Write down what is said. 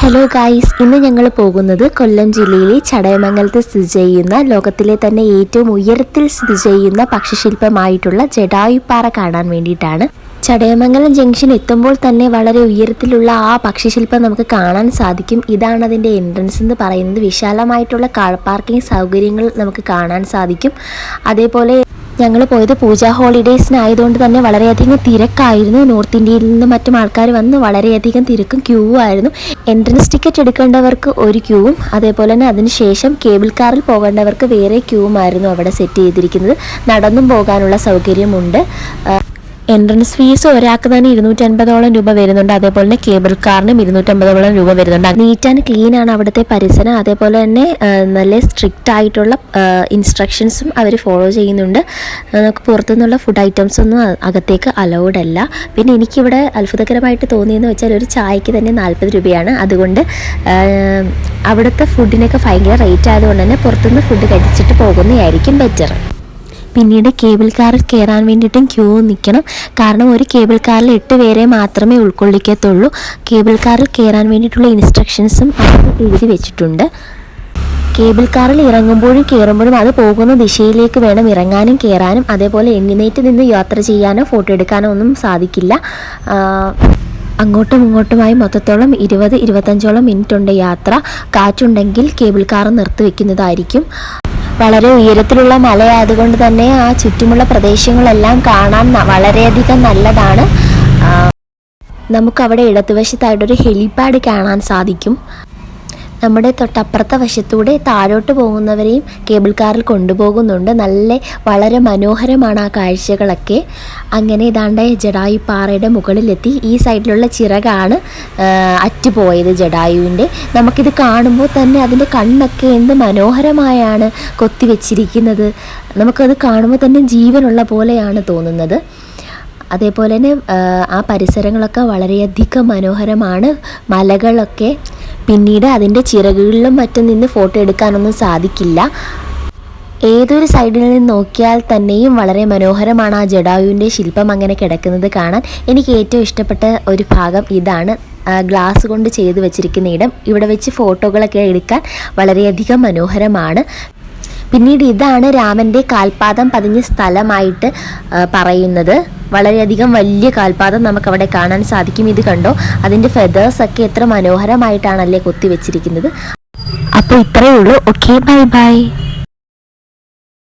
Hello guys, ഇന്ന് ഞങ്ങൾ പോകുന്നത് കൊല്ലം ജില്ലയിലെ ചടയമംഗലത്ത് സ്ഥിതി ചെയ്യുന്ന ലോകത്തിലെ തന്നെ ഏറ്റവും ഉയരത്തിൽ സ്ഥിതി ചെയ്യുന്ന പക്ഷിശില്പമായിട്ടുള്ള ജടായുപ്പാറ കാണാൻ വേണ്ടിയിട്ടാണ്. ചടയമംഗലം ജംഗ്ഷൻ എത്തുമ്പോൾ തന്നെ വളരെ ഉയരത്തിലുള്ള ആ പക്ഷിശില്പം നമുക്ക് കാണാൻ സാധിക്കും. ഇതാണ് അതിൻ്റെ എൻട്രൻസ് എന്ന് പറയുന്നത്. വിശാലമായിട്ടുള്ള കാർ പാർക്കിംഗ് സൗകര്യങ്ങൾ നമുക്ക് കാണാൻ സാധിക്കും. അതേപോലെ ഞങ്ങൾ പോയത് പൂജ ഹോളിഡേയ്സിനായതുകൊണ്ട് തന്നെ വളരെയധികം തിരക്കായിരുന്നു. നോർത്ത് ഇന്ത്യയിൽ നിന്നും മറ്റും ആൾക്കാർ വന്ന് വളരെയധികം തിരക്കും ക്യൂ ആയിരുന്നു. എൻട്രൻസ് ടിക്കറ്റ് എടുക്കേണ്ടവർക്ക് ഒരു ക്യൂവും അതേപോലെ തന്നെ അതിനുശേഷം കേബിൾ കാറിൽ പോകേണ്ടവർക്ക് വേറെ ക്യൂവുമായിരുന്നു അവിടെ സെറ്റ് ചെയ്തിരിക്കുന്നത്. നടന്നും പോകാനുള്ള സൗകര്യമുണ്ട്. എൻട്രൻസ് ഫീസ് ഒരാൾക്ക് തന്നെ 250ഓളം രൂപ വരുന്നുണ്ട്. അതേപോലെ തന്നെ കേബിൾ കാറിനും 250ഓളം രൂപ വരുന്നുണ്ട്. നീറ്റ് ആൻഡ് ക്ലീൻ ആണ് അവിടുത്തെ പരിസരം. അതേപോലെ തന്നെ നല്ല സ്ട്രിക്റ്റ് ആയിട്ടുള്ള ഇൻസ്ട്രക്ഷൻസും അവർ ഫോളോ ചെയ്യുന്നുണ്ട്. നമുക്ക് പുറത്തുനിന്നുള്ള ഫുഡ് ഐറ്റംസ് ഒന്നും അകത്തേക്ക് അലൗഡ് അല്ല. പിന്നെ എനിക്കിവിടെ അത്ഭുതകരമായിട്ട് തോന്നിയെന്ന് വെച്ചാൽ ഒരു ചായക്ക് തന്നെ 40 രൂപയാണ്. അതുകൊണ്ട് അവിടുത്തെ ഫുഡിനൊക്കെ ഭയങ്കര റേറ്റ് ആയതുകൊണ്ട് തന്നെ പുറത്തുനിന്ന് ഫുഡ് കഴിച്ചിട്ട് പോകുന്നതായിരിക്കും ബെറ്റർ. പിന്നീട് കേബിൾ കാറിൽ കയറാൻ വേണ്ടിയിട്ടും ക്യൂ നിൽക്കണം. കാരണം ഒരു കേബിൾ കാറിൽ 8 പേരെ മാത്രമേ ഉൾക്കൊള്ളിക്കത്തുള്ളൂ. കേബിൾ കാറിൽ കയറാൻ വേണ്ടിയിട്ടുള്ള ഇൻസ്ട്രക്ഷൻസും അവർ എഴുതി വെച്ചിട്ടുണ്ട്. കേബിൾ കാറിൽ ഇറങ്ങുമ്പോഴും കയറുമ്പോഴും അത് പോകുന്ന ദിശയിലേക്ക് വേണം ഇറങ്ങാനും കയറാനും. അതേപോലെ എണ്ണിനേറ്റ് നിന്ന് യാത്ര ചെയ്യാനോ ഫോട്ടോ എടുക്കാനോ ഒന്നും സാധിക്കില്ല. അങ്ങോട്ടും ഇങ്ങോട്ടുമായി മൊത്തത്തോളം 20-25ഓളം മിനിറ്റ് ഉണ്ട് യാത്ര. കാറ്റുണ്ടെങ്കിൽ കേബിൾ കാർ നിർത്തിവെക്കുന്നതായിരിക്കും. വളരെ ഉയരത്തിലുള്ള മലയായതുകൊണ്ട് തന്നെ ആ ചുറ്റുമുള്ള പ്രദേശങ്ങളെല്ലാം കാണാൻ വളരെയധികം നല്ലതാണ്. നമുക്കവിടെ ഇടതുവശത്തായിട്ടൊരു ഹെലിപാഡ് കാണാൻ സാധിക്കും. നമ്മുടെ തൊട്ടപ്പുറത്തെ വശത്തൂടെ താഴോട്ട് പോകുന്നവരെയും കേബിൾ കാറിൽ കൊണ്ടുപോകുന്നുണ്ട്. വളരെ മനോഹരമാണ് ആ കാഴ്ചകളൊക്കെ. അങ്ങനെ ഇതാണ്ട് ജടായുപ്പാറയുടെ മുകളിലെത്തി. ഈ സൈഡിലുള്ള ചിറകാണ് അറ്റുപോയത് ജടായുവിൻ്റെ. നമുക്കിത് കാണുമ്പോൾ തന്നെ അതിൻ്റെ കണ്ണൊക്കെ എന്ത് മനോഹരമായാണ് കൊത്തിവെച്ചിരിക്കുന്നത്. നമുക്കത് കാണുമ്പോൾ തന്നെ ജീവനുള്ള പോലെയാണ് തോന്നുന്നത്. അതേപോലെ തന്നെ ആ പരിസരങ്ങളൊക്കെ വളരെയധികം മനോഹരമാണ്. മലകളൊക്കെ. പിന്നീട് അതിൻ്റെ ചിറകുകളിലും മറ്റും നിന്ന് ഫോട്ടോ എടുക്കാനൊന്നും സാധിക്കില്ല. ഏതൊരു സൈഡിൽ നിന്ന് നോക്കിയാൽ തന്നെയും വളരെ മനോഹരമാണ് ആ ജടായുവിൻ്റെ ശില്പം അങ്ങനെ കിടക്കുന്നത് കാണാൻ. എനിക്ക് ഏറ്റവും ഇഷ്ടപ്പെട്ട ഒരു ഭാഗം ഇതാണ്. ഗ്ലാസ് കൊണ്ട് ചെയ്തു വെച്ചിരിക്കുന്ന ഇടം. ഇവിടെ വെച്ച് ഫോട്ടോകളൊക്കെ എടുക്കാൻ വളരെയധികം മനോഹരമാണ്. പിന്നീട് ഇതാണ് രാമൻ്റെ കാൽപാദം പതിഞ്ഞ സ്ഥലമായിട്ട് പറയുന്നത്. വളരെയധികം വലിയ കാൽപാദം നമുക്കവിടെ കാണാൻ സാധിക്കും. ഇത് കണ്ടോ, അതിൻ്റെ ഫെദേഴ്സൊക്കെ എത്ര മനോഹരമായിട്ടാണല്ലേ കൊത്തി വെച്ചിരിക്കുന്നത്. അപ്പോൾ ഇത്രയേ ഉള്ളൂ. Okay, bye bye.